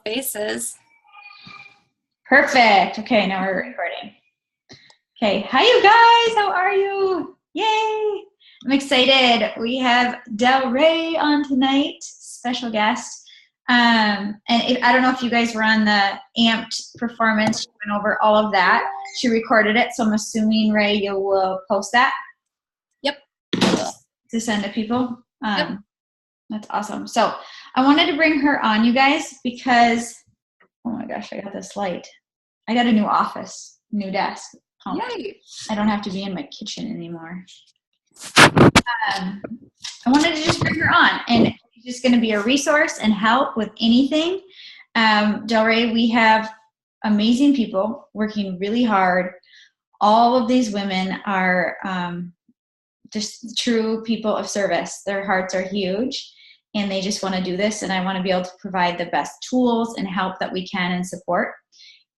Faces. Perfect. Okay, now we're recording. Okay, hi you guys, how are you? Yay! I'm excited. We have Delrae on tonight, special guest. I don't know if you guys were on the Amped performance. She went over all of that. She recorded it, so I'm assuming, Ray, you will post that? Yep. To send to people? Yep. That's awesome. So I wanted to bring her on, you guys, because, oh my gosh, I got this light. I got a new office, new desk. Yay. I don't have to be in my kitchen anymore. I wanted to just bring her on, and she's just going to be a resource and help with anything. Delrae, we have amazing people working really hard. All of these women are just true people of service. Their hearts are huge, and they just want to do this, and I want to be able to provide the best tools and help that we can and support.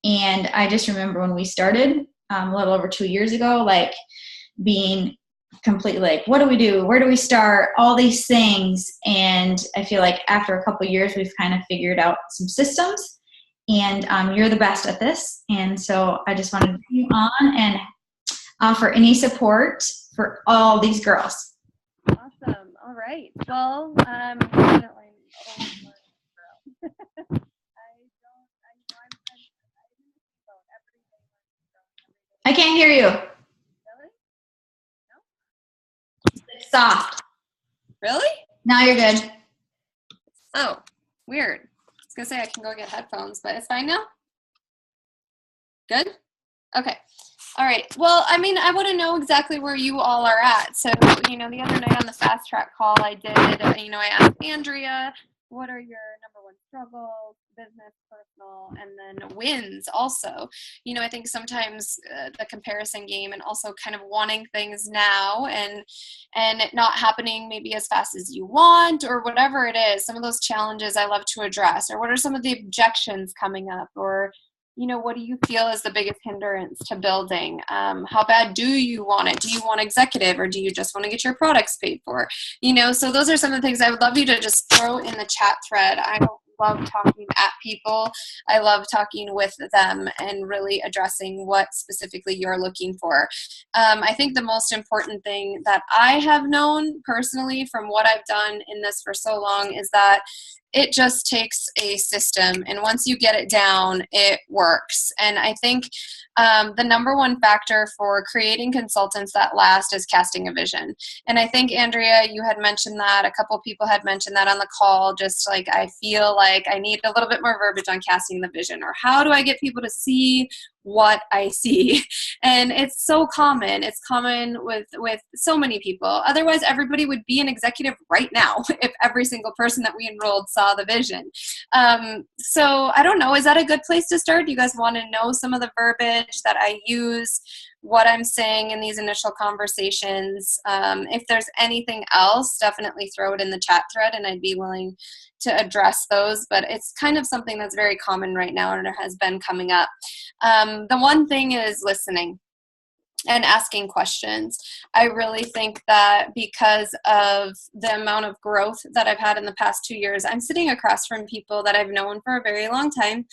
And I just remember when we started a little over 2 years ago, like being completely like, what do we do? Where do we start? All these things. And I feel like after a couple of years, we've kind of figured out some systems, and you're the best at this. And so I just wanted to bring you on and offer any support for all these girls. Awesome. All right. Well, definitely. I can't hear you. Really? No? It's soft. Really? Now you're good. Oh, weird. I was going to say I can go get headphones, but it's fine now? Good? Okay. All right. Well, I mean, I want to know exactly where you all are at. So, the other night on the fast track call I did, I asked Andrea, what are your number one struggles, business, personal, and then wins also. I think sometimes the comparison game and also kind of wanting things now and it not happening maybe as fast as you want or whatever it is, some of those challenges I love to address, or what are some of the objections coming up, or what do you feel is the biggest hindrance to building? How bad do you want it? Do you want executive, or do you just want to get your products paid for? So those are some of the things I would love you to just throw in the chat thread. I don't love talking at people. I love talking with them and really addressing what specifically you're looking for. I think the most important thing that I have known personally from what I've done in this for so long is that it just takes a system, and once you get it down, it works. And I think the number one factor for creating consultants that last is casting a vision. And I think, Andrea, you had mentioned that, a couple people had mentioned that on the call, just like I feel like I need a little bit more verbiage on casting the vision, or how do I get people to see what I see? And it's so common. It's common with so many people. Otherwise, everybody would be an executive right now if every single person that we enrolled saw the vision. So I don't know, is that a good place to start? Do you guys want to know some of the verbiage that I use, what I'm saying in these initial conversations? If there's anything else, definitely throw it in the chat thread, and I'd be willing to address those, but it's kind of something that's very common right now and it has been coming up. The one thing is listening and asking questions. I really think that because of the amount of growth that I've had in the past 2 years, I'm sitting across from people that I've known for a very long time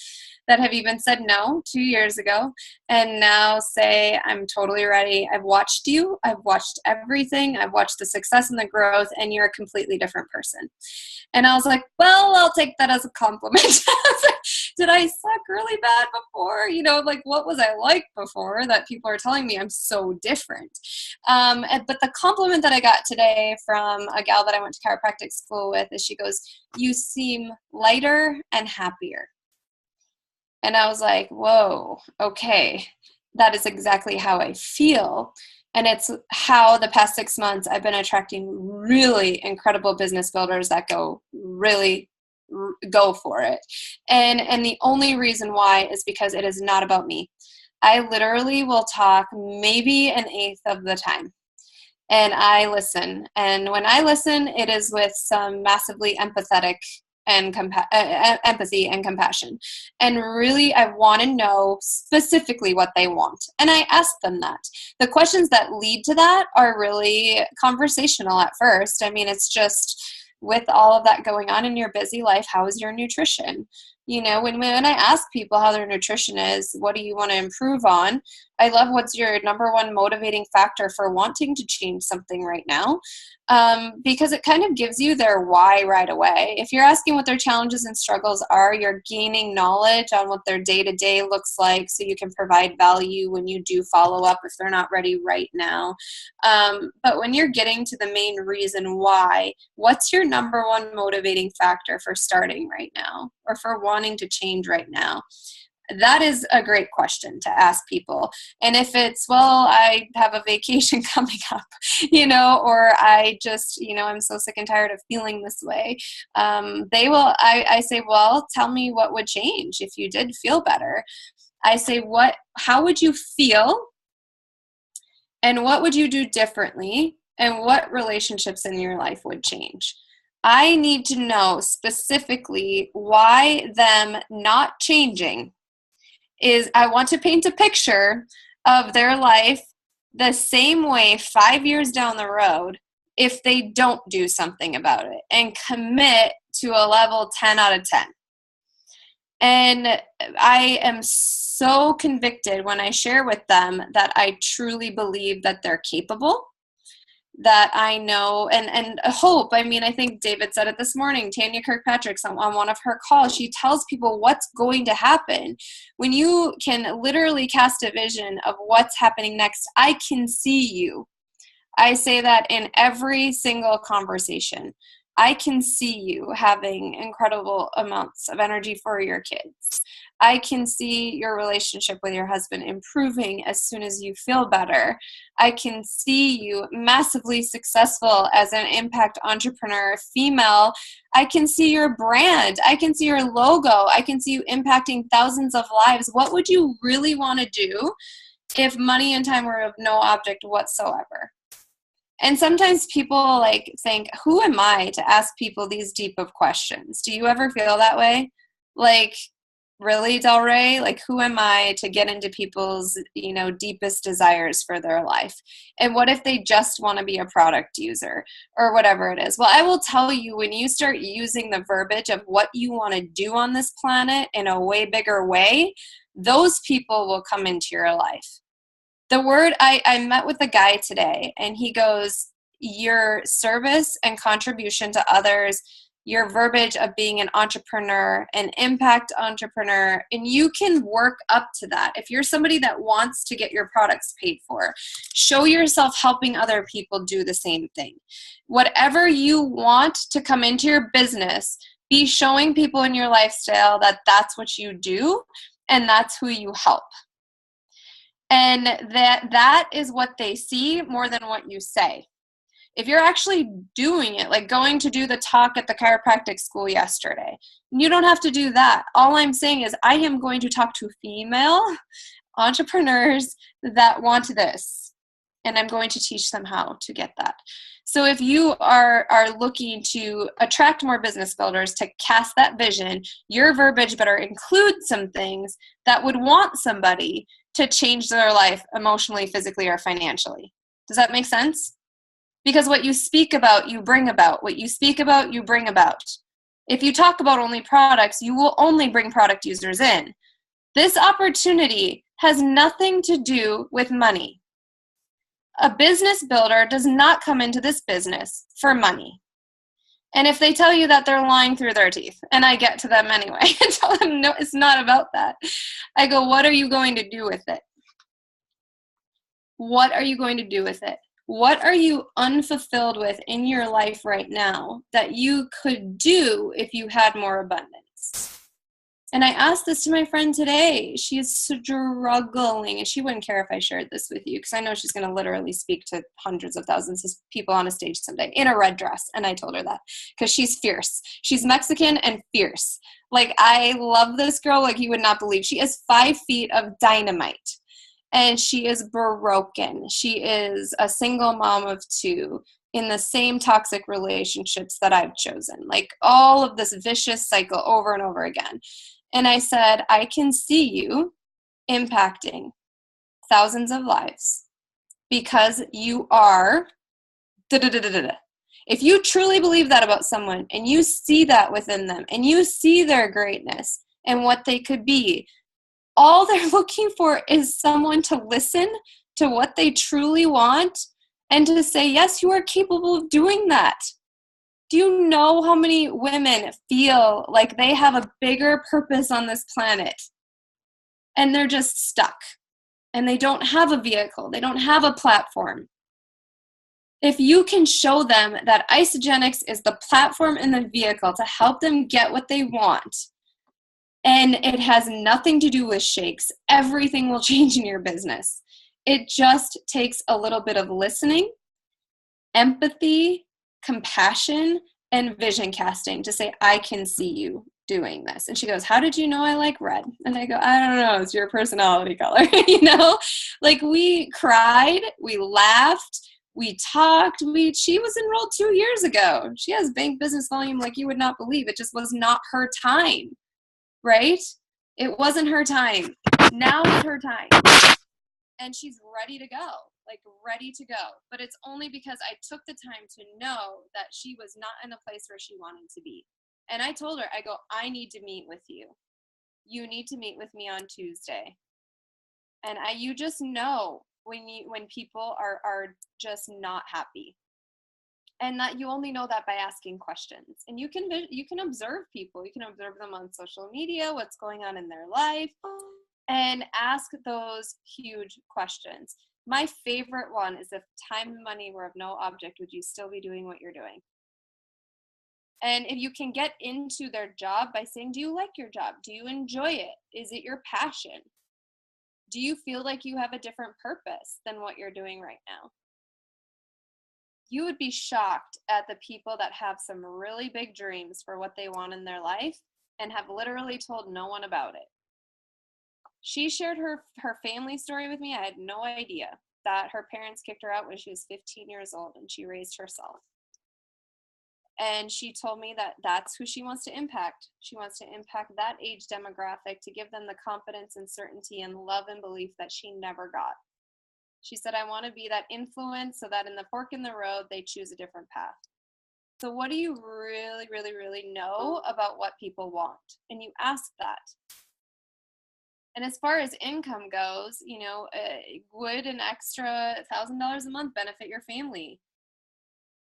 that have even said no 2 years ago and now say, I'm totally ready. I've watched you. I've watched everything. I've watched the success and the growth, and you're a completely different person. And I was like, well, I'll take that as a compliment. Did I suck really bad before? Like, what was I like before that people are telling me I'm so different? But the compliment that I got today from a gal that I went to chiropractic school with is she goes, you seem lighter and happier. And I was like, whoa, okay, that is exactly how I feel. And it's how the past 6 months I've been attracting really incredible business builders that really go for it. And the only reason why is because it is not about me. I literally will talk maybe an eighth of the time. And I listen. And when I listen, it is with some massively empathetic and empathy and compassion. And really, I want to know specifically what they want. And I ask them that. The questions that lead to that are really conversational at first. I mean, it's just with all of that going on in your busy life, how is your nutrition? When I ask people how their nutrition is, what do you want to improve on? I love, what's your number one motivating factor for wanting to change something right now? Because it kind of gives you their why right away. If you're asking what their challenges and struggles are, you're gaining knowledge on what their day-to-day looks like, so you can provide value when you do follow up if they're not ready right now. But when you're getting to the main reason why, what's your number one motivating factor for starting right now or for wanting to change right now? That is a great question to ask people. And if it's, well, I have a vacation coming up, or I just, I'm so sick and tired of feeling this way, I say, well, tell me what would change if you did feel better. I say, how would you feel? And what would you do differently? And what relationships in your life would change? I need to know specifically why them not changing is. I want to paint a picture of their life the same way 5 years down the road if they don't do something about it and commit to a level 10 out of 10. And I am so convicted when I share with them that I truly believe that they're capable, that I know and hope. I mean, I think David said it this morning, Tanya Kirkpatrick's on one of her calls, she tells people what's going to happen. When you can literally cast a vision of what's happening next, I can see you. I say that in every single conversation. I can see you having incredible amounts of energy for your kids. I can see your relationship with your husband improving as soon as you feel better. I can see you massively successful as an impact entrepreneur, female. I can see your brand. I can see your logo. I can see you impacting thousands of lives. What would you really want to do if money and time were of no object whatsoever? And sometimes people think, who am I to ask people these deep of questions? Do you ever feel that way? Really, Delrae? Who am I to get into people's, deepest desires for their life? And what if they just want to be a product user or whatever it is? Well, I will tell you, when you start using the verbiage of what you want to do on this planet in a way bigger way, those people will come into your life. The word, I met with a guy today, and he goes, your service and contribution to others, your verbiage of being an entrepreneur, an impact entrepreneur, and you can work up to that. If you're somebody that wants to get your products paid for, show yourself helping other people do the same thing. Whatever you want to come into your business, be showing people in your lifestyle that that's what you do and that's who you help. And that is what they see more than what you say. If you're actually doing it, like going to do the talk at the chiropractic school yesterday, you don't have to do that. All I'm saying is I am going to talk to female entrepreneurs that want this, and I'm going to teach them how to get that. So if you are looking to attract more business builders to cast that vision, your verbiage better include some things that would want somebody to change their life emotionally, physically, or financially. Does that make sense? Because what you speak about, you bring about. What you speak about, you bring about. If you talk about only products, you will only bring product users in. This opportunity has nothing to do with money. A business builder does not come into this business for money. And if they tell you that, they're lying through their teeth. And I get to them anyway and tell them, no, it's not about that. I go, what are you going to do with it? What are you going to do with it? What are you unfulfilled with in your life right now that you could do if you had more abundance? And I asked this to my friend today. She is struggling, and she wouldn't care if I shared this with you because I know she's going to literally speak to hundreds of thousands of people on a stage someday in a red dress. And I told her that because she's fierce. She's Mexican and fierce. I love this girl like you would not believe. She is 5 feet of dynamite. And she is broken. She is a single mom of 2 in the same toxic relationships that I've chosen. All of this vicious cycle over and over again. And I said, I can see you impacting thousands of lives because you are da-da-da-da-da. If you truly believe that about someone and you see that within them and you see their greatness, and what they could be. All they're looking for is someone to listen to what they truly want and to say, yes, you are capable of doing that. Do you know how many women feel like they have a bigger purpose on this planet and they're just stuck and they don't have a vehicle, they don't have a platform? If you can show them that Isagenix is the platform and the vehicle to help them get what they want, and it has nothing to do with shakes, everything will change in your business. It just takes a little bit of listening, empathy, compassion, and vision casting to say, I can see you doing this. And she goes, how did you know I like red? And I go, I don't know, it's your personality color. Like we cried, we laughed, we talked. She was enrolled 2 years ago. She has bank business volume like you would not believe. It just was not her time, right? It wasn't her time. Now it's her time. And she's ready to go, like ready to go. But it's only because I took the time to know that she was not in a place where she wanted to be. And I told her, I go, I need to meet with you. You need to meet with me on Tuesday. And you just know when people are just not happy. And that you only know that by asking questions. And you can observe people. You can observe them on social media, what's going on in their life, and ask those huge questions. My favorite one is, if time and money were of no object, would you still be doing what you're doing? And if you can get into their job by saying, do you like your job? Do you enjoy it? Is it your passion? Do you feel like you have a different purpose than what you're doing right now? You would be shocked at the people that have some really big dreams for what they want in their life and have literally told no one about it. She shared her family story with me. I had no idea that her parents kicked her out when she was 15 years old and she raised herself. And she told me that that's who she wants to impact. She wants to impact that age demographic to give them the confidence and certainty and love and belief that she never got. She said, I want to be that influence so that in the fork in the road, they choose a different path. So what do you really, really, really know about what people want? And you ask that. And as far as income goes, would an extra $1,000 a month benefit your family?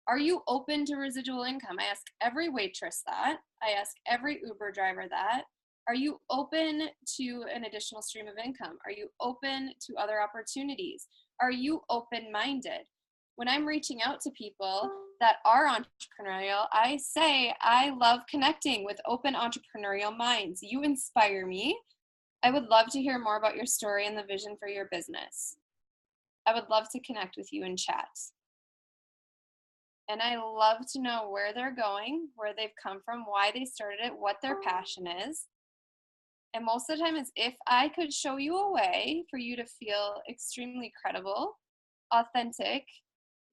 Are you open to residual income? I ask every waitress that. I ask every Uber driver that. Are you open to an additional stream of income? Are you open to other opportunities? Are you open-minded? When I'm reaching out to people that are entrepreneurial, I say, I love connecting with open entrepreneurial minds. You inspire me. I would love to hear more about your story and the vision for your business. I would love to connect with you and chat. And I love to know where they're going, where they've come from, why they started it, what their passion is. And most of the time, it's if I could show you a way for you to feel extremely credible, authentic,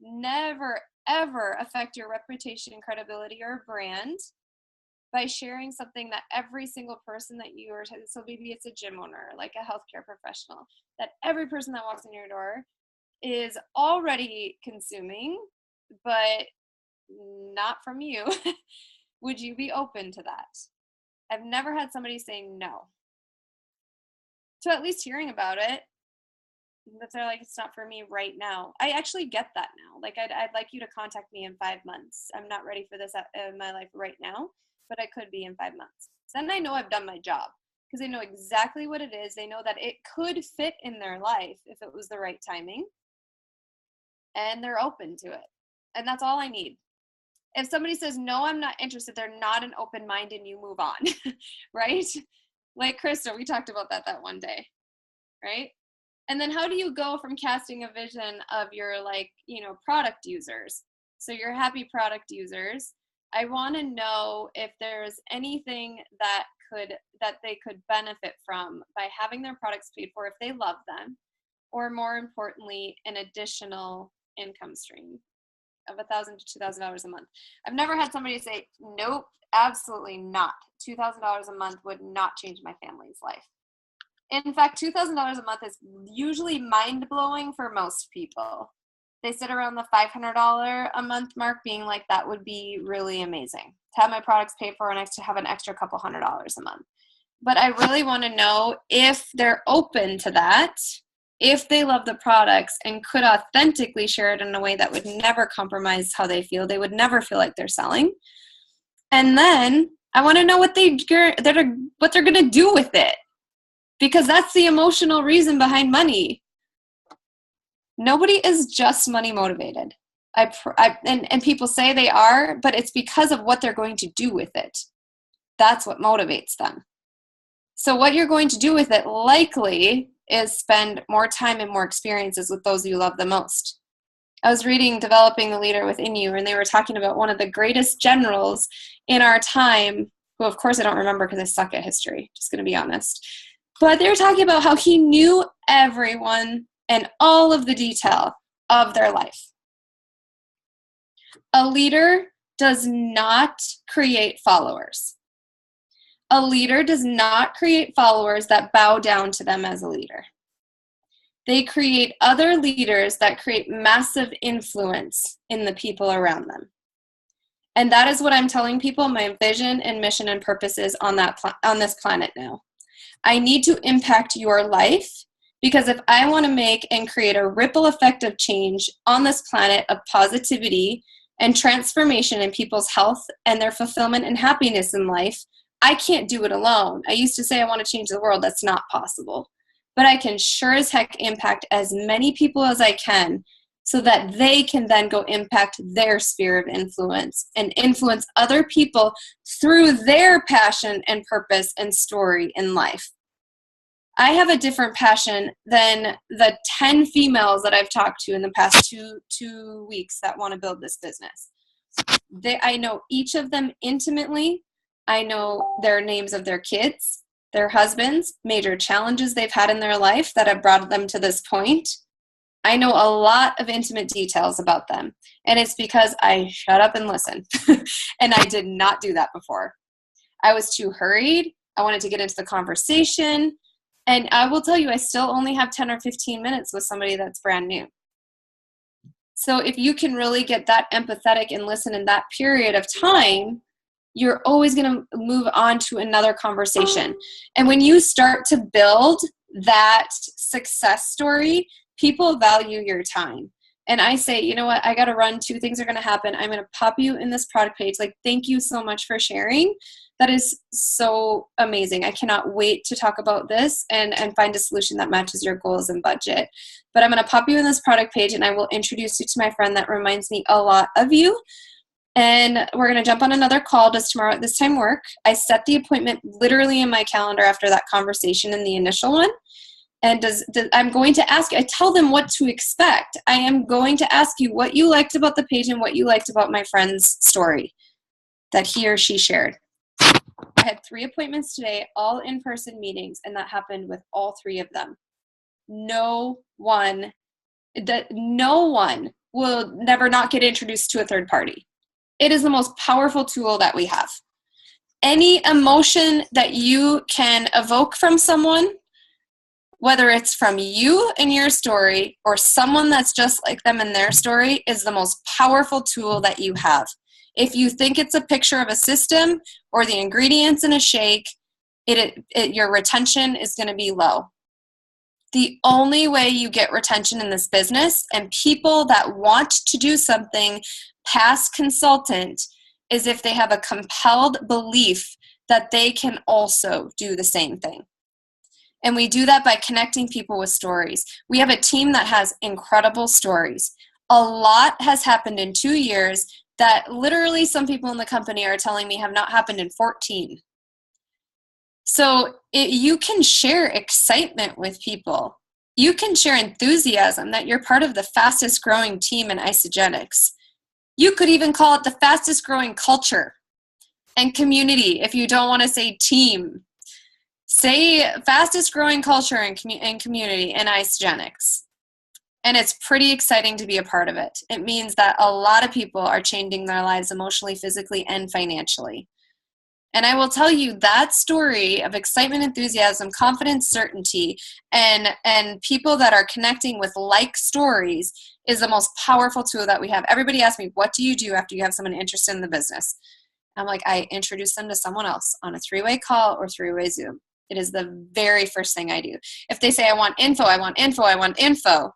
never, ever affect your reputation, credibility, or brand by sharing something that every single person that you are, so maybe it's a gym owner, like a healthcare professional, that every person that walks in your door is already consuming, but not from you. Would you be open to that? I've never had somebody say no. So at least hearing about it, if they're like, it's not for me right now. I actually get that now. Like, I'd like you to contact me in 5 months. I'm not ready for this in my life right now, but I could be in 5 months. Then I know I've done my job because they know exactly what it is. They know that it could fit in their life if it was the right timing, and they're open to it. And that's all I need. If somebody says, no, I'm not interested, they're not an open mind, and you move on, right? Like Krista, we talked about that one day, right? And then how do you go from casting a vision of your product users? So your happy product users, I want to know if there's anything that they could benefit from by having their products paid for if they love them, or more importantly, an additional income stream of $1,000 to $2,000 a month. I've never had somebody say, nope, absolutely not. $2,000 a month would not change my family's life. In fact, $2,000 a month is usually mind-blowing for most people. They sit around the $500 a month mark being like, that would be really amazing to have my products paid for and to have an extra couple $100 a month. but I really want to know if they're open to that, if they love the products and could authentically share it in a way that would never compromise how they feel. They would never feel like they're selling. And then I want to know what they're going to do with it, because that's the emotional reason behind money. Nobody is just money motivated. And people say they are, but it's because of what they're going to do with it. That's what motivates them. So what you're going to do with it likely is spend more time and more experiences with those you love the most. I was reading Developing the Leader Within You, and they were talking about one of the greatest generals in our time, who of course I don't remember because I suck at history, just going to be honest. But they were talking about how he knew everyone and all of the detail of their life. A leader does not create followers. A leader does not create followers that bow down to them as a leader. They create other leaders that create massive influence in the people around them. And that is what I'm telling people my vision and mission and purpose is on this planet now. I need to impact your life, because if I want to make and create a ripple effect of change on this planet of positivity and transformation in people's health and their fulfillment and happiness in life, I can't do it alone. I used to say I want to change the world. That's not possible. But I can sure as heck impact as many people as I can, so that they can then go impact their sphere of influence and influence other people through their passion and purpose and story in life. I have a different passion than the 10 females that I've talked to in the past two weeks that want to build this business. I know each of them intimately. I know their names of their kids, their husbands, major challenges they've had in their life that have brought them to this point. I know a lot of intimate details about them. And it's because I shut up and listened. And I did not do that before. I was too hurried. I wanted to get into the conversation. And I will tell you, I still only have 10 or 15 minutes with somebody that's brand new. So if you can really get that empathetic and listen in that period of time, you're always going to move on to another conversation. And when you start to build that success story, people value your time. And I say, you know what, I got to run. 2 things are going to happen. I'm going to pop you in this product page. Like, thank you so much for sharing. That is so amazing. I cannot wait to talk about this and find a solution that matches your goals and budget. But I'm going to pop you in this product page, and I will introduce you to my friend that reminds me a lot of you. And we're going to jump on another call. Does tomorrow at this time work? I set the appointment literally in my calendar after that conversation in the initial one. And I'm going to ask you, I tell them what to expect. I am going to ask you what you liked about the page and what you liked about my friend's story that he or she shared. I had 3 appointments today, all in-person meetings, and that happened with all 3 of them. No one will never not get introduced to a third party. It is the most powerful tool that we have. Any emotion that you can evoke from someone, whether it's from you in your story or someone that's just like them in their story, is the most powerful tool that you have. If you think it's a picture of a system or the ingredients in a shake, your retention is going to be low. The only way you get retention in this business and people that want to do something past consultant is if they have a compelled belief that they can also do the same thing. And we do that by connecting people with stories. We have a team that has incredible stories. A lot has happened in 2 years that literally some people in the company are telling me have not happened in 14. So you can share excitement with people. You can share enthusiasm that you're part of the fastest growing team in Isogenics. You could even call it the fastest growing culture and community if you don't want to say team. Say fastest growing culture and community in Isogenics. And it's pretty exciting to be a part of it. It means that a lot of people are changing their lives emotionally, physically, and financially. And I will tell you that story of excitement, enthusiasm, confidence, certainty, and people that are connecting with like stories is the most powerful tool that we have. Everybody asks me, what do you do after you have someone interested in the business? I'm like, I introduce them to someone else on a 3-way call or 3-way Zoom. It is the very first thing I do. If they say, I want info, I want info, I want info,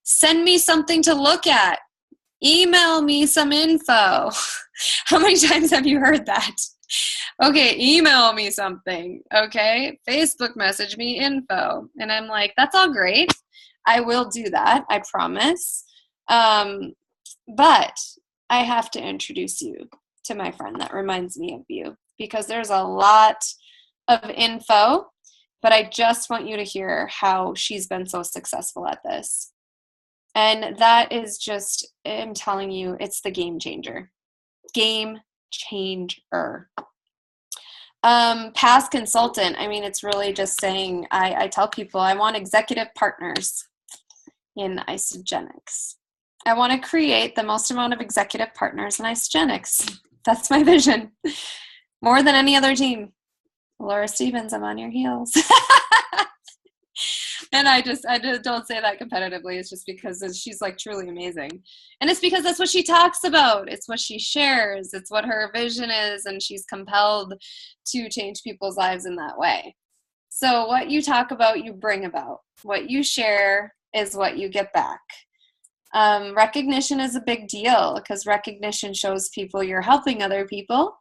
send me something to look at. Email me some info. How many times have you heard that? Okay, email me something. Okay, Facebook message me info. And I'm like, that's all great. I will do that, I promise. But I have to introduce you to my friend that reminds me of you, because there's a lot of info, but I just want you to hear how she's been so successful at this. And that is just, I'm telling you, it's the game changer. Game changer. Past consultant, I mean, it's really just saying, I tell people I want executive partners in Isogenics. I want to create the most amount of executive partners in Isogenics. That's my vision. More than any other team. Laura Stevens, I'm on your heels. And I just don't say that competitively. It's just because she's like truly amazing. And it's because that's what she talks about. It's what she shares. It's what her vision is. And she's compelled to change people's lives in that way. So what you talk about, you bring about. What you share is what you get back. Recognition is a big deal, because recognition shows people you're helping other people.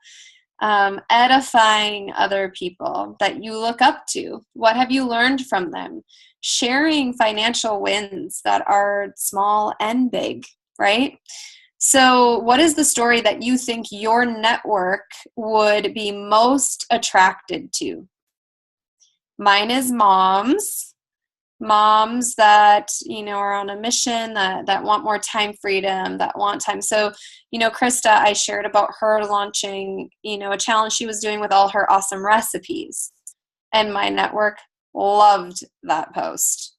Edifying other people that you look up to. What have you learned from them? Sharing financial wins that are small and big, right? So what is the story that you think your network would be most attracted to? Mine is moms that, are on a mission, that want more time freedom, that want time. So, Krista, I shared about her launching, a challenge she was doing with all her awesome recipes. And my network loved that post.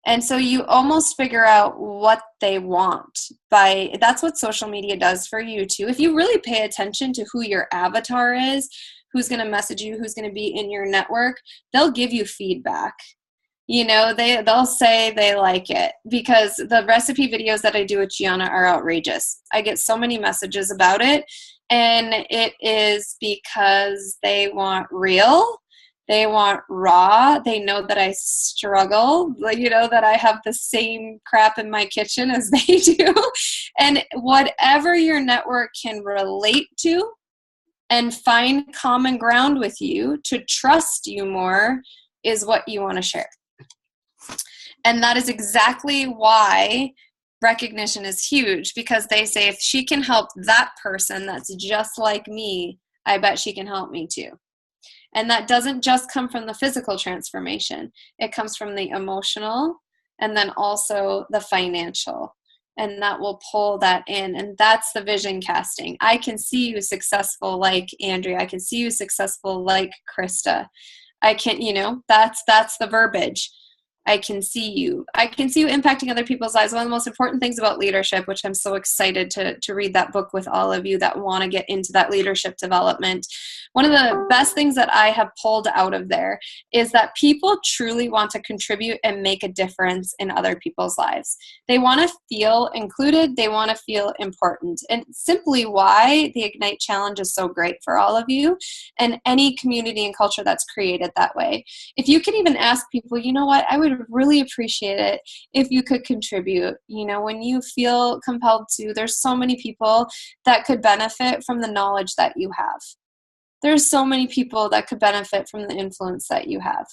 And so you almost figure out what they want that's what social media does for you too. If you really pay attention to who your avatar is, who's going to message you, who's going to be in your network, they'll give you feedback. They'll say they like it, because the recipe videos that I do with Gianna are outrageous. I get so many messages about it, and it is because they want real. They want raw. They know that I struggle, that I have the same crap in my kitchen as they do. And whatever your network can relate to and find common ground with you to trust you more is what you want to share. And that is exactly why recognition is huge, because they say, if she can help that person that's just like me, I bet she can help me too. And that doesn't just come from the physical transformation. It comes from the emotional and then also the financial. And that will pull that in. And that's the vision casting. I can see you successful like Andrea. I can see you successful like Krista. I can, that's the verbiage. I can see you impacting other people's lives. One of the most important things about leadership, which I'm so excited to read that book with all of you that want to get into that leadership development. One of the best things that I have pulled out of there is that people truly want to contribute and make a difference in other people's lives. They want to feel included. They want to feel important. And simply why the Ignite Challenge is so great for all of you and any community and culture that's created that way. If you can even ask people, you know what, I would really appreciate it if you could contribute. When you feel compelled to, there's so many people that could benefit from the knowledge that you have. There's so many people that could benefit from the influence that you have,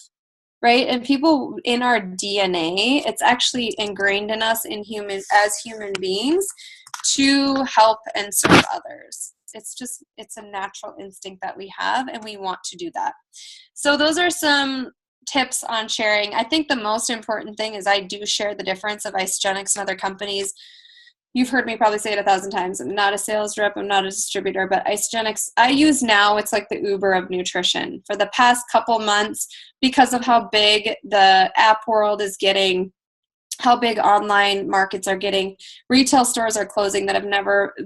right? And people in our DNA, it's actually ingrained in us as human beings to help and serve others. It's a natural instinct that we have, and we want to do that. So those are some tips on sharing. I think the most important thing is I do share the difference of Isogenics and other companies. You've heard me probably say it 1,000 times. I'm not a sales rep. I'm not a distributor, but Isogenics, I use now, it's like the Uber of nutrition. For the past couple months, because of how big the app world is getting, how big online markets are getting, retail stores are closing that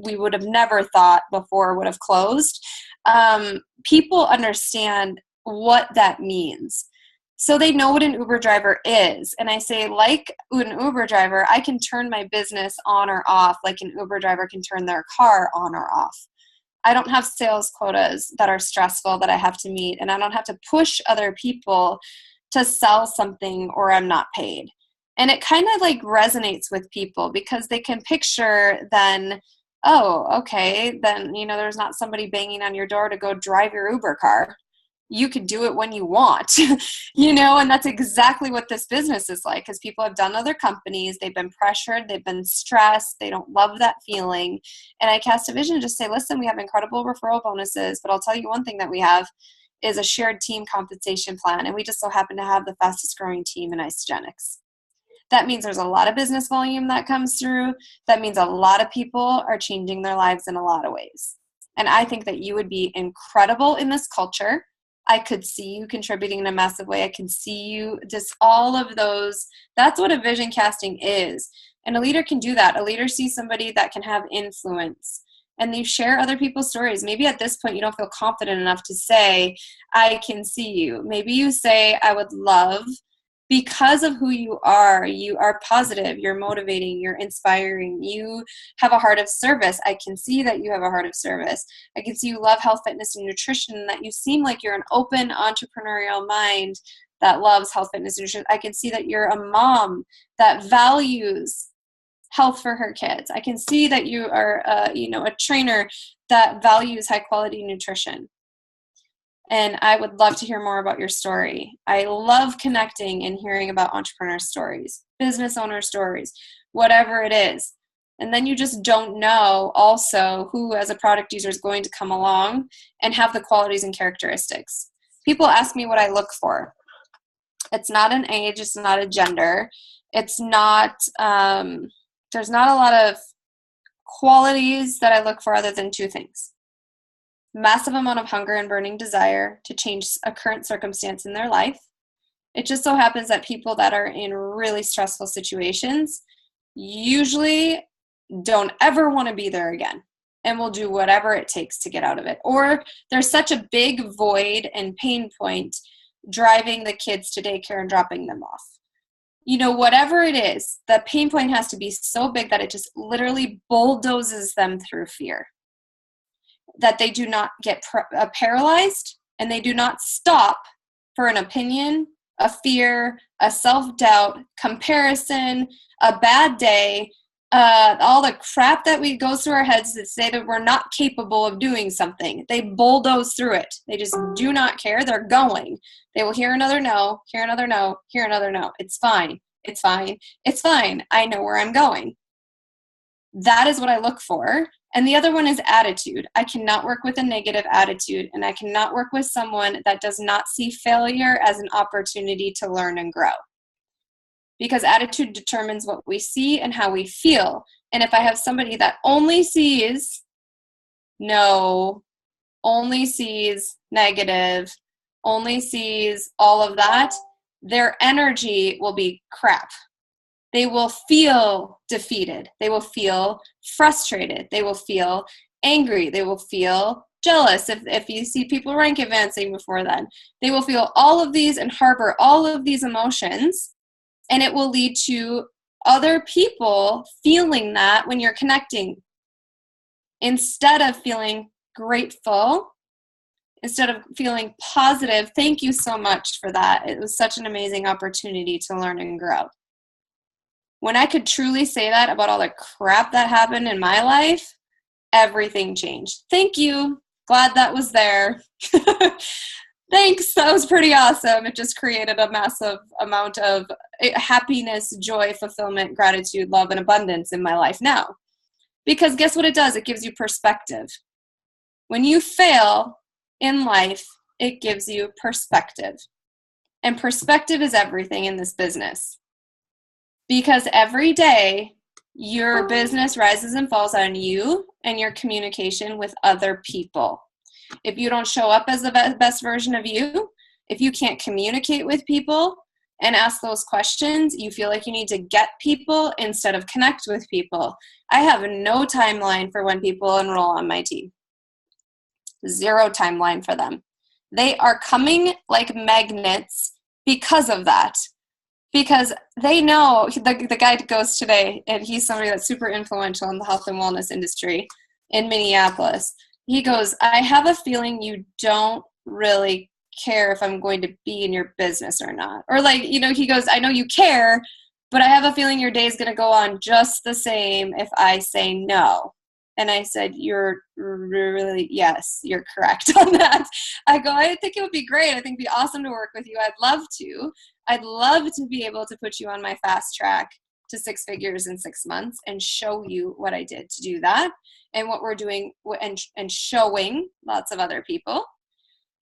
we would have never thought before would have closed. People understand what that means. So they know what an Uber driver is. And I say, like an Uber driver, I can turn my business on or off like an Uber driver can turn their car on or off. I don't have sales quotas that are stressful that I have to meet, and I don't have to push other people to sell something or I'm not paid. And it kind of like resonates with people because they can picture then, oh, okay, then, there's not somebody banging on your door to go drive your Uber car. You could do it when you want, and that's exactly what this business is like, because people have done other companies, they've been pressured, they've been stressed, they don't love that feeling. And I cast a vision and just say, listen, we have incredible referral bonuses, but I'll tell you one thing that we have is a shared team compensation plan. And we just so happen to have the fastest growing team in Isogenics. That means there's a lot of business volume that comes through. That means a lot of people are changing their lives in a lot of ways. And I think that you would be incredible in this culture. I could see you contributing in a massive way. I can see you, just all of those. That's what a vision casting is. And a leader can do that. A leader sees somebody that can have influence. And you share other people's stories. Maybe at this point you don't feel confident enough to say, I can see you. Maybe you say, I would love, because of who you are positive, you're motivating, you're inspiring, you have a heart of service. I can see that you have a heart of service. I can see you love health, fitness, and nutrition, and that you seem like you're an open entrepreneurial mind that loves health, fitness, and nutrition. I can see that you're a mom that values health for her kids. I can see that you are a trainer that values high quality nutrition. And I would love to hear more about your story. I love connecting and hearing about entrepreneur stories, business owner stories, whatever it is. And then you just don't know also who as a product user is going to come along and have the qualities and characteristics. People ask me what I look for. It's not an age. It's not a gender. It's not, there's not a lot of qualities that I look for other than two things. Massive amount of hunger and burning desire to change a current circumstance in their life. It just so happens that people that are in really stressful situations usually don't ever want to be there again and will do whatever it takes to get out of it. Or there's such a big void and pain point driving the kids to daycare and dropping them off. Whatever it is, the pain point has to be so big that it just literally bulldozes them through fear. That they do not get paralyzed, and they do not stop for an opinion, a fear, a self-doubt, comparison, a bad day, all the crap that goes through our heads that say that we're not capable of doing something. They bulldoze through it. They just do not care. They're going. They will hear another no, hear another no, hear another no. It's fine. It's fine. It's fine. I know where I'm going. That is what I look for. And the other one is attitude. I cannot work with a negative attitude, and I cannot work with someone that does not see failure as an opportunity to learn and grow. Because attitude determines what we see and how we feel. And if I have somebody that only sees no, only sees negative, only sees all of that, their energy will be crap. They will feel defeated. They will feel frustrated. They will feel angry. They will feel jealous. If you see people rank advancing before then, they will feel all of these and harbor all of these emotions. And it will lead to other people feeling that when you're connecting. Instead of feeling grateful, instead of feeling positive, thank you so much for that. It was such an amazing opportunity to learn and grow. When I could truly say that about all the crap that happened in my life, everything changed. Thank you. Glad that was there. Thanks. That was pretty awesome. It just created a massive amount of happiness, joy, fulfillment, gratitude, love, and abundance in my life now. Because guess what it does? It gives you perspective. When you fail in life, it gives you perspective. And perspective is everything in this business. Because every day, your business rises and falls on you and your communication with other people. If you don't show up as the best version of you, if you can't communicate with people and ask those questions, you feel like you need to get people instead of connect with people. I have no timeline for when people enroll on my team. Zero timeline for them. They are coming like magnets because of that. Because they know, the guy goes today, and he's somebody that's super influential in the health and wellness industry in Minneapolis. he goes, I have a feeling you don't really care if I'm going to be in your business or not. Or like, you know, he goes, I know you care, but I have a feeling your day is going to go on just the same if I say no. And I said, you're really, yes, you're correct on that. I go, I think it would be great. I think it'd be awesome to work with you. I'd love to. I'd love to be able to put you on my fast track to 6 figures in 6 months and show you what I did to do that and what we're doing and showing lots of other people.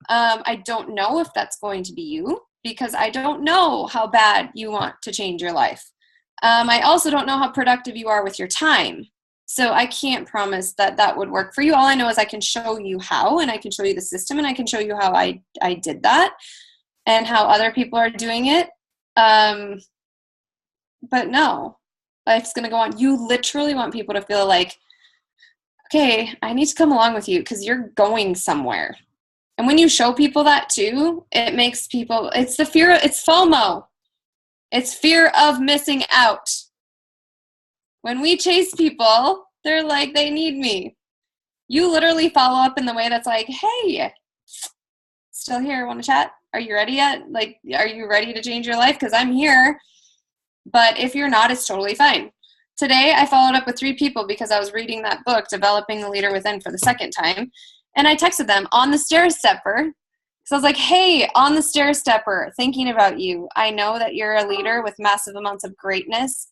I don't know if that's going to be you because I don't know how bad you want to change your life. I also don't know how productive you are with your time. So I can't promise that that would work for you. All I know is I can show you how, and I can show you the system, and I can show you how I did that and how other people are doing it. But no, life's going to go on. You literally want people to feel like, okay, I need to come along with you because you're going somewhere. And when you show people that too, it makes people, it's the fear, it's FOMO. It's fear of missing out. When we chase people, they're like, they need me. You literally follow up in the way that's like, hey, still here, want to chat? Are you ready yet? Like, are you ready to change your life? Because I'm here. But if you're not, it's totally fine. Today, I followed up with 3 people because I was reading that book, Developing the Leader Within, for the 2nd time. And I texted them on the stair stepper. So I was like, hey, on the stair stepper, thinking about you. I know that you're a leader with massive amounts of greatness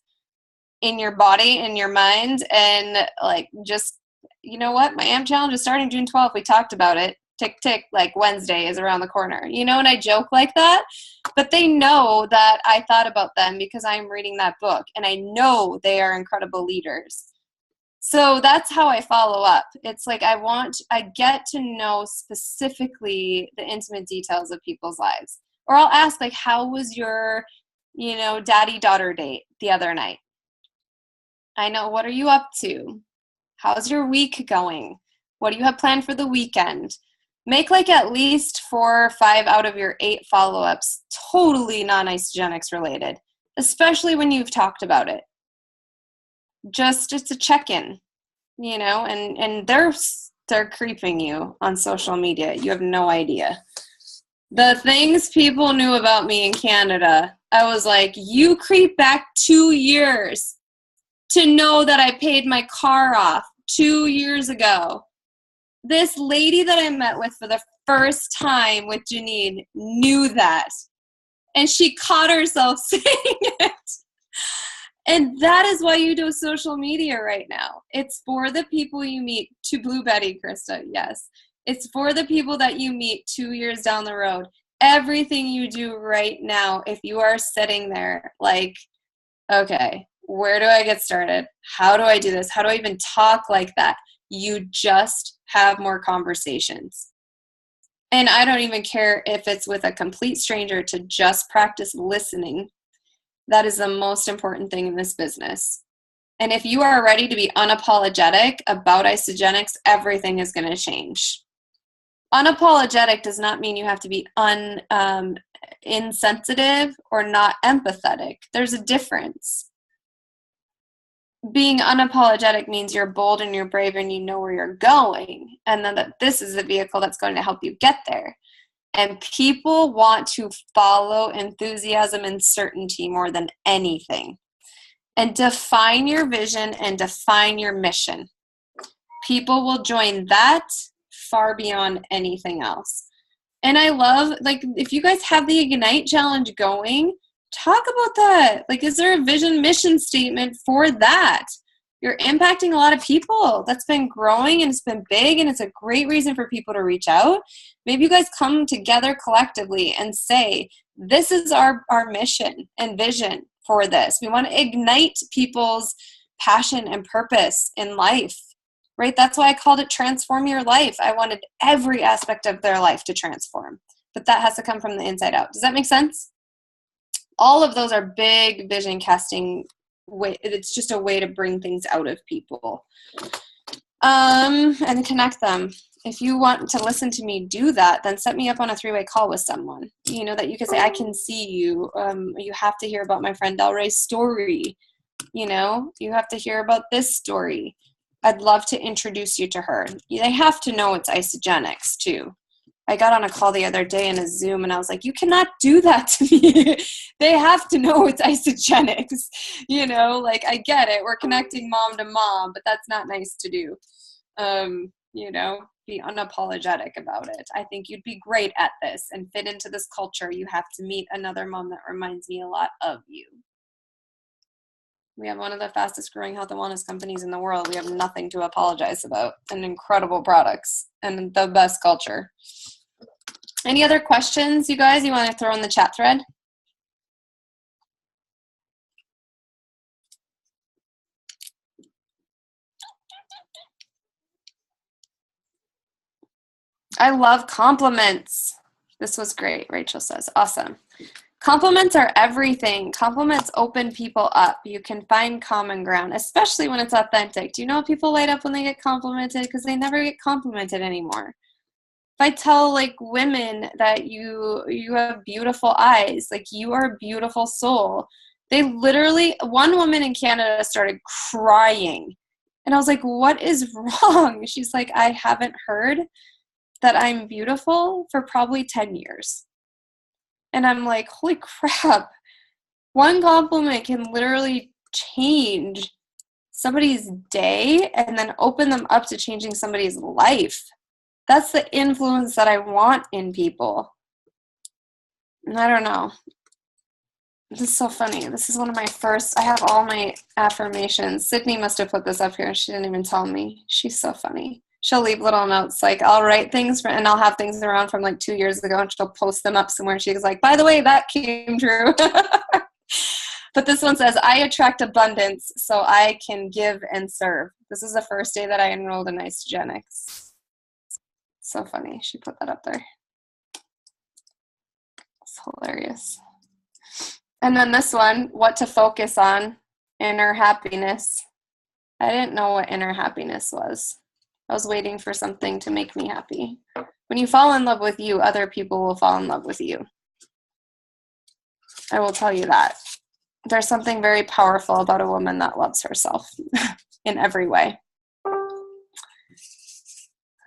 in your body, in your mind, and like just, you know what? My AMP challenge is starting June 12th. We talked about it. Tick, tick, like Wednesday is around the corner. You know, and I joke like that, but they know that I thought about them because I'm reading that book, and I know they are incredible leaders. So that's how I follow up. It's like I get to know specifically the intimate details of people's lives. Or I'll ask, like, how was your, you know, daddy-daughter date the other night? I know, what are you up to? How's your week going? What do you have planned for the weekend? Make like at least 4 or 5 out of your 8 follow-ups totally non-isogenics related, especially when you've talked about it. Just a check-in, you know, and they're creeping you on social media. You have no idea. The things people knew about me in Canada, I was like, you creep back 2 years to know that I paid my car off 2 years ago. This lady that I met with for the first time with Janine knew that. And she caught herself saying it. And that is why you do social media right now. It's for the people you meet. To Blue Betty, Krista, yes. It's for the people that you meet 2 years down the road. Everything you do right now, if you are sitting there like, okay, where do I get started? How do I do this? How do I even talk like that? You just have more conversations. And I don't even care if it's with a complete stranger to just practice listening. That is the most important thing in this business. And if you are ready to be unapologetic about isogenics, everything is going to change. Unapologetic does not mean you have to be insensitive or not empathetic. There's a difference. Being unapologetic means you're bold and you're brave and you know where you're going, and then that this is the vehicle that's going to help you get there. And people want to follow enthusiasm and certainty more than anything. And define your vision and define your mission. People will join that far beyond anything else. And I love, like, if you guys have the Ignite Challenge going, talk about that. Like, is there a vision mission statement for that? You're impacting a lot of people. That's been growing and it's been big, and it's a great reason for people to reach out. Maybe you guys come together collectively and say, this is our mission and vision for this. We want to ignite people's passion and purpose in life, right? That's why I called it Transform Your Life. I wanted every aspect of their life to transform, but that has to come from the inside out. Does that make sense? All of those are big vision casting way. It's just a way to bring things out of people and connect them. If you want to listen to me do that, then set me up on a 3-way call with someone, you know, that you can say, I can see you. You have to hear about my friend Delrae's story. You know, you have to hear about this story. I'd love to introduce you to her. They have to know it's Isogenics too. I got on a call the other day in a Zoom and I was like, you cannot do that to me. They have to know it's Isogenics. You know, like I get it. We're connecting mom to mom, but that's not nice to do. You know, be unapologetic about it. I think you'd be great at this and fit into this culture. You have to meet another mom that reminds me a lot of you. We have one of the fastest growing health and wellness companies in the world. We have nothing to apologize about, and incredible products and the best culture. Any other questions, you guys, you want to throw in the chat thread? I love compliments. This was great, Rachel says. Awesome. Compliments are everything. Compliments open people up. You can find common ground, especially when it's authentic. Do you know people light up when they get complimented? Because they never get complimented anymore. If I tell like women that you have beautiful eyes, like you are a beautiful soul, they literally, one woman in Canada started crying. And I was like, what is wrong? She's like, I haven't heard that I'm beautiful for probably 10 years. And I'm like, holy crap. One compliment can literally change somebody's day and then open them up to changing somebody's life. That's the influence that I want in people. And I don't know. This is so funny. This is one of my first, I have all my affirmations. Sydney must have put this up here. She didn't even tell me. She's so funny. She'll leave little notes, like I'll write things and I'll have things around from like 2 years ago and she'll post them up somewhere. She's like, by the way, that came true. But this one says, I attract abundance so I can give and serve. This is the first day that I enrolled in Isogenics. So funny. She put that up there. It's hilarious. And then this one, what to focus on, inner happiness. I didn't know what inner happiness was. I was waiting for something to make me happy. When you fall in love with you, other people will fall in love with you. I will tell you that. There's something very powerful about a woman that loves herself in every way.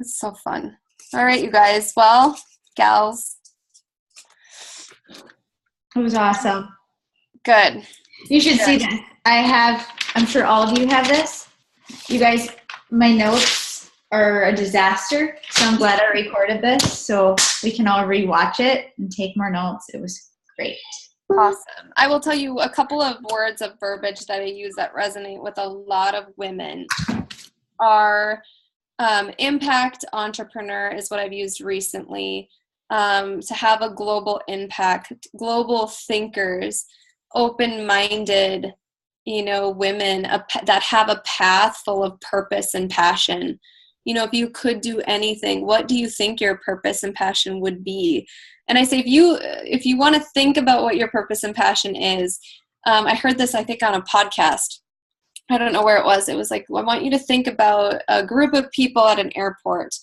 It's so fun. All right, you guys. Well, gals. It was awesome. Good. You should see this. I'm sure all of you have this. You guys, my notes are a disaster, so I'm glad I recorded this so we can all rewatch it and take more notes. It was great. Awesome. I will tell you a couple of words of verbiage that I use that resonate with a lot of women are impact entrepreneur is what I've used recently, to have a global impact, global thinkers, open-minded, women that have a path full of purpose and passion. If you could do anything, what do you think your purpose and passion would be? And I say, if you want to think about what your purpose and passion is, I heard this, I think, on a podcast. I don't know where it was. It was like, I want you to think about a group of people at an airport.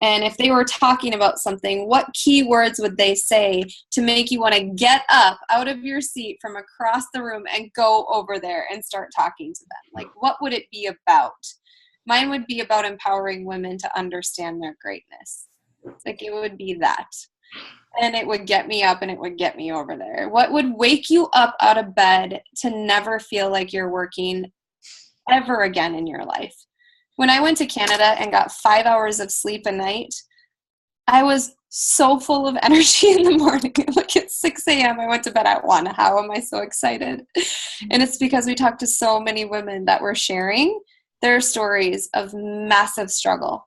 And if they were talking about something, what keywords would they say to make you want to get up out of your seat from across the room and go over there and start talking to them? Like, what would it be about? Mine would be about empowering women to understand their greatness. Like, it would be that. And it would get me up and it would get me over there. What would wake you up out of bed to never feel like you're working ever again in your life? When I went to Canada and got 5 hours of sleep a night, I was so full of energy in the morning. Like at 6 a.m., I went to bed at 1. How am I so excited? And it's because we talked to so many women that were sharing their stories of massive struggle,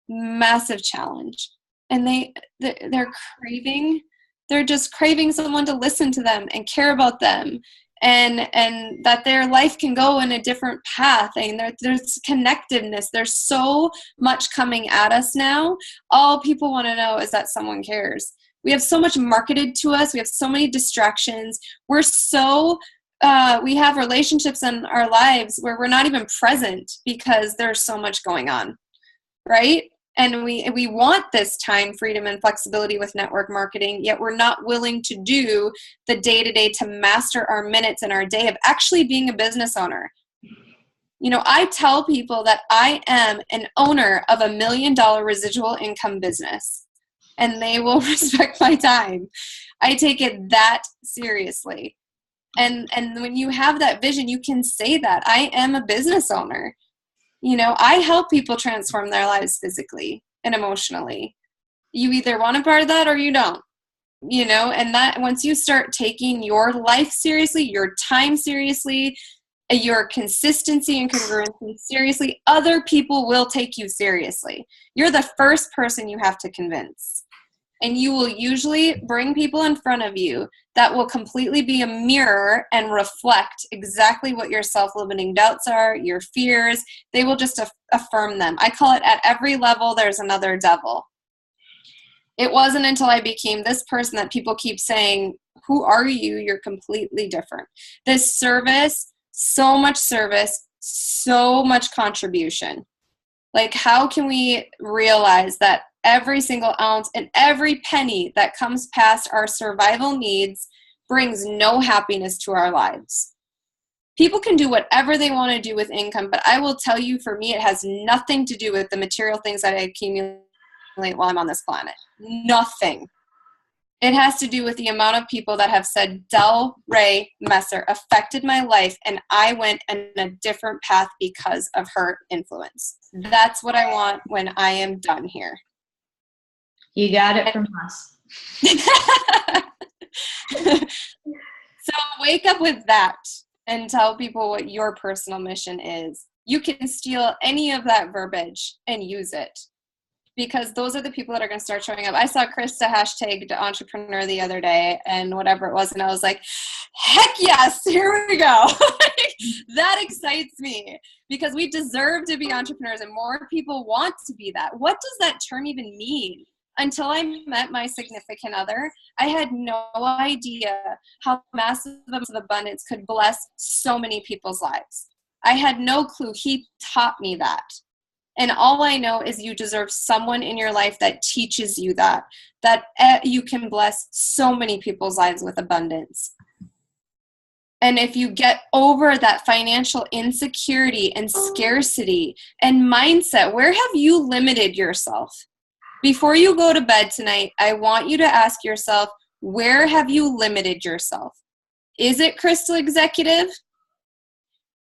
massive challenge. And they're just craving someone to listen to them and care about them. And that their life can go in a different path, and there's connectedness. There's so much coming at us now. All people want to know is that someone cares. We have so much marketed to us. We have so many distractions. We have relationships in our lives where we're not even present because there's so much going on, right? And we want this time, freedom, and flexibility with network marketing, yet we're not willing to do the day-to-day to master our minutes in our day of actually being a business owner. You know, I tell people that I am an owner of $1 million residual income business, and they will respect my time. I take it that seriously. And when you have that vision, you can say that I am a business owner. You know, I help people transform their lives physically and emotionally. You either want a part of that or you don't, you know, and that once you start taking your life seriously, your time seriously, your consistency and congruency seriously, other people will take you seriously. You're the first person you have to convince. And you will usually bring people in front of you that will completely be a mirror and reflect exactly what your self-limiting doubts are, your fears. They will just affirm them. I call it at every level, there's another devil. It wasn't until I became this person that people keep saying, who are you? You're completely different. This service, so much contribution. Like, how can we realize that every single ounce and every penny that comes past our survival needs brings no happiness to our lives? People can do whatever they want to do with income, but I will tell you, for me, it has nothing to do with the material things that I accumulate while I'm on this planet. Nothing. It has to do with the amount of people that have said, Delrae Messer affected my life, and I went in a different path because of her influence. That's what I want when I am done here. You got it from us. So wake up with that and tell people what your personal mission is. You can steal any of that verbiage and use it, because those are the people that are going to start showing up. I saw Krista hashtagged entrepreneur the other day and whatever it was, and I was like, heck yes, here we go. That excites me, because we deserve to be entrepreneurs and more people want to be that. What does that term even mean? Until I met my significant other, I had no idea how massive amounts of abundance could bless so many people's lives. I had no clue. He taught me that. And all I know is you deserve someone in your life that teaches you that you can bless so many people's lives with abundance. And if you get over that financial insecurity and scarcity and mindset, where have you limited yourself? Before you go to bed tonight, I want you to ask yourself, where have you limited yourself? Is it Crystal Executive?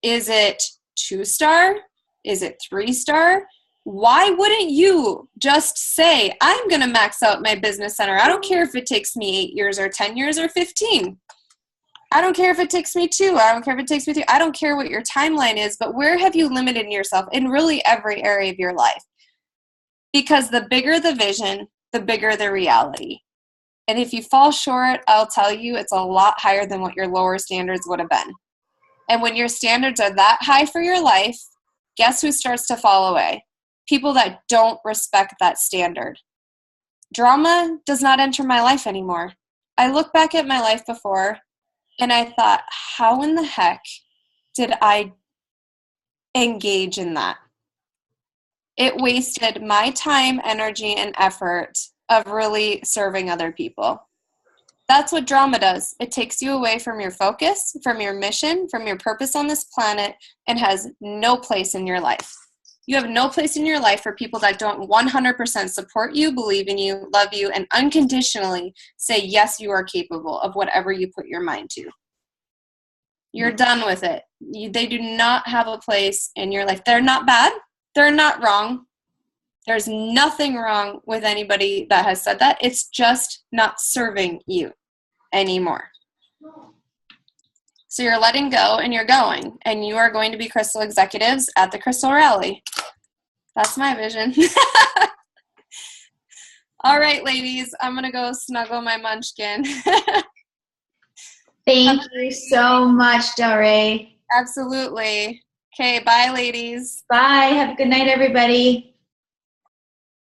Is it 2-star? Is it 3-star? Why wouldn't you just say, I'm going to max out my business center. I don't care if it takes me 8 years or 10 years or 15. I don't care if it takes me 2. I don't care if it takes me 3. I don't care what your timeline is, but where have you limited yourself in really every area of your life? Because the bigger the vision, the bigger the reality. And if you fall short, I'll tell you, it's a lot higher than what your lower standards would have been. And when your standards are that high for your life, guess who starts to fall away? People that don't respect that standard. Drama does not enter my life anymore. I look back at my life before and I thought, how in the heck did I engage in that? It wasted my time, energy, and effort of really serving other people. That's what drama does. It takes you away from your focus, from your mission, from your purpose on this planet, and has no place in your life. You have no place in your life for people that don't 100% support you, believe in you, love you, and unconditionally say, yes, you are capable of whatever you put your mind to. You're done with it. They do not have a place in your life. They're not bad. They're not wrong. There's nothing wrong with anybody that has said that. It's just not serving you anymore. So you're letting go and you're going, and you are going to be Crystal Executives at the Crystal Rally. That's my vision. All right, ladies, I'm going to go snuggle my munchkin. Thank you so much, Delrae. Absolutely. Okay, bye, ladies. Bye. Have a good night, everybody.